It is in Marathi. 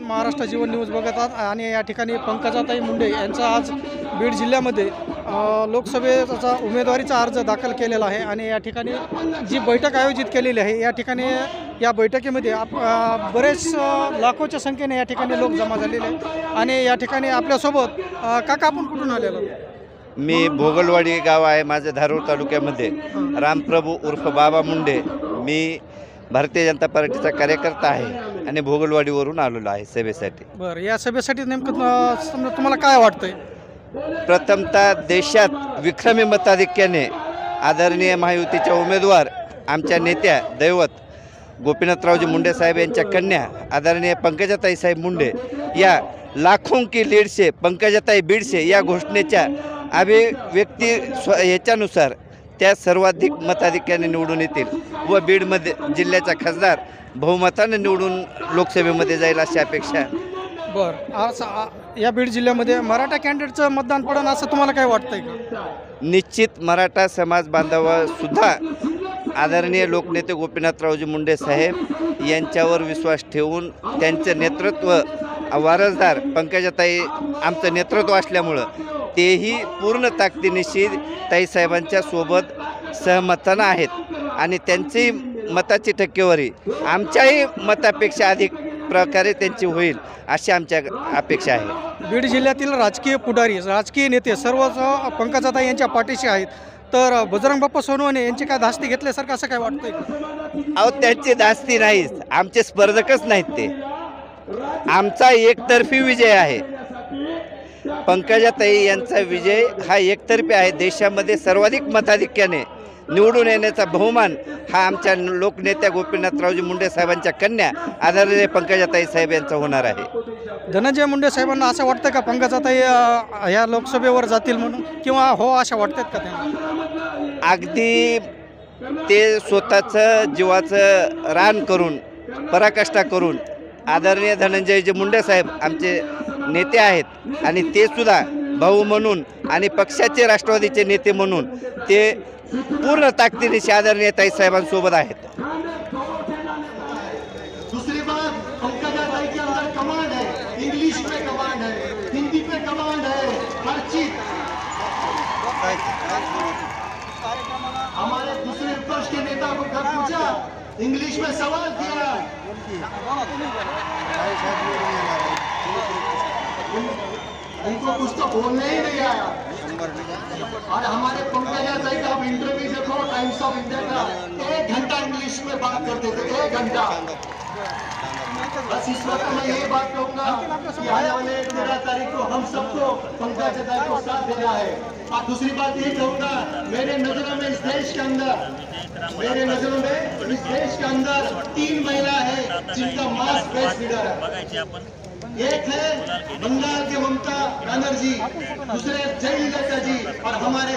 महाराष्ट्र जीवन न्यूज बघत आहात आणि या ठिकाणी पंकजाताई मुंडे यांचा आज बीड जिल्ह्यामध्ये लोकसभेचा उमेदवारीचा अर्ज दाखल केलेला आहे आणि या ठिकाणी जी बैठक आयोजित केलेली आहे या ठिकाणी या बैठकीमध्ये बरेच लाखोच्या संख्येने या ठिकाणी लोक जमा झालेले आहेत आणि या ठिकाणी आपल्यासोबत काका आपण कुठून आलेलो? मी भोगलवाडी गाव आहे माझं धारूर तालुक्यामध्ये. रामप्रभू उर्फ बाबा मुंडे. मी भारतीय जनता पार्टीचा कार्यकर्ता आहे आणि भोगलवाडीवरून आलेलो आहे सभेसाठी. बरं, या सभेसाठी नेमकं तुम्हाला काय वाटतंय? प्रथमतः देशात विक्रमी मताधिक्याने आदरणीय महायुतीच्या उमेदवार आमच्या नेत्या दैवत गोपीनाथरावजी मुंडे साहेब यांच्या कन्या आदरणीय पंकजाताई साहेब मुंडे या लाखों की लीड से पंकजाताई बीड से या घोषणेच्या अभिव्यक्ती याच्यानुसार त्या सर्वाधिक मताधिक्याने निवडून येतील व बीडमध्ये जिल्ह्याचा खासदार बहुमताने निवडून लोकसभेमध्ये जाईल अशी अपेक्षा. बरं, आज या बीड जिल्ह्यामध्ये मराठा कॅन्डिडेटचं मतदान पडेल असं तुम्हाला काय वाटतंय का? निश्चित मराठा समाज बांधवासुद्धा आदरणीय लोकनेते गोपीनाथरावजी मुंडे साहेब यांच्यावर विश्वास ठेवून त्यांचं नेतृत्व वारसदार पंकजाताई आमचं नेतृत्व असल्यामुळं तेही पूर्ण ताकदीनिशी ताईसाहेबांच्या सोबत सहमतानं आहेत आणि त्यांची मताची टक्केवारी आमच्याही मतापेक्षा अधिक प्रकारे त्यांची होईल अशी आमच्या अपेक्षा आहे. बीड जिल्ह्यातील राजकीय पुढारी राजकीय नेते सर्वच पंकजाताई यांच्या पाठीशी आहेत, तर बजरंग बाप्पा सोनवणे यांची काय धास्ती घेतल्यासारखं असं काय वाटतंय? अहो, त्यांची धास्ती नाहीच, आमचे स्पर्धकच नाहीत ते. आमचा एकतर्फी विजय आहे. पंकजाताई यांचा विजय हा एकतर्फी आहे. देशामध्ये सर्वाधिक मताधिक्याने निवडून येण्याचा बहुमान हा आमच्या लोकनेत्या गोपीनाथरावजी मुंडे साहेबांच्या कन्या आदरणीय पंकजाताई साहेब यांचा होणार आहे. धनंजय मुंडे साहेबांना असं वाटतं का पंकजाताई ह्या लोकसभेवर जातील म्हणून, किंवा हो अशा वाटतात का त्यांना? अगदी ते स्वतःचं जीवाचं रान करून पराकाष्ठा करून आदरणीय धनंजयजी मुंडे साहेब आमचे नेते आहेत आणि ते सुद्धा भाऊ म्हणून आणि पक्षाचे राष्ट्रवादीचे नेते म्हणून ते पूर्ण ताकदीने आदरणीय ताईसाहेबांसोबत आहेत. दूसरी बात, पंकजाताई के अंदर कमांड है, इंग्लिश पे कमांड है, हिंदी पे कमांड है, हर चीज. हमारे दूसरे विपक्ष के नेता को घर पूछा, इंग्लिश में सवाल किया, उनको कुछ तो बोलने ही नहीं आया. और हमारे पंकजाताई का इंटरव्यू देखो टाइम्स ऑफ इंडिया का, 1 घंटा इंग्लिश में बात करते थे, 1 घंटा. बस इस वक्त मैं यही बात कहूँगा कि आने वाले 13 तारीख को हम सबको पंकजाताई को साथ देना है. और दूसरी बात ये कहूँगा, मेरे नजरों में इस देश के अंदर 3 महिला है जिनका मास बेस्ट लीडर है. एक है बंगाल के ममता बनर्जी, दूसरे जयललिता जी और हमारे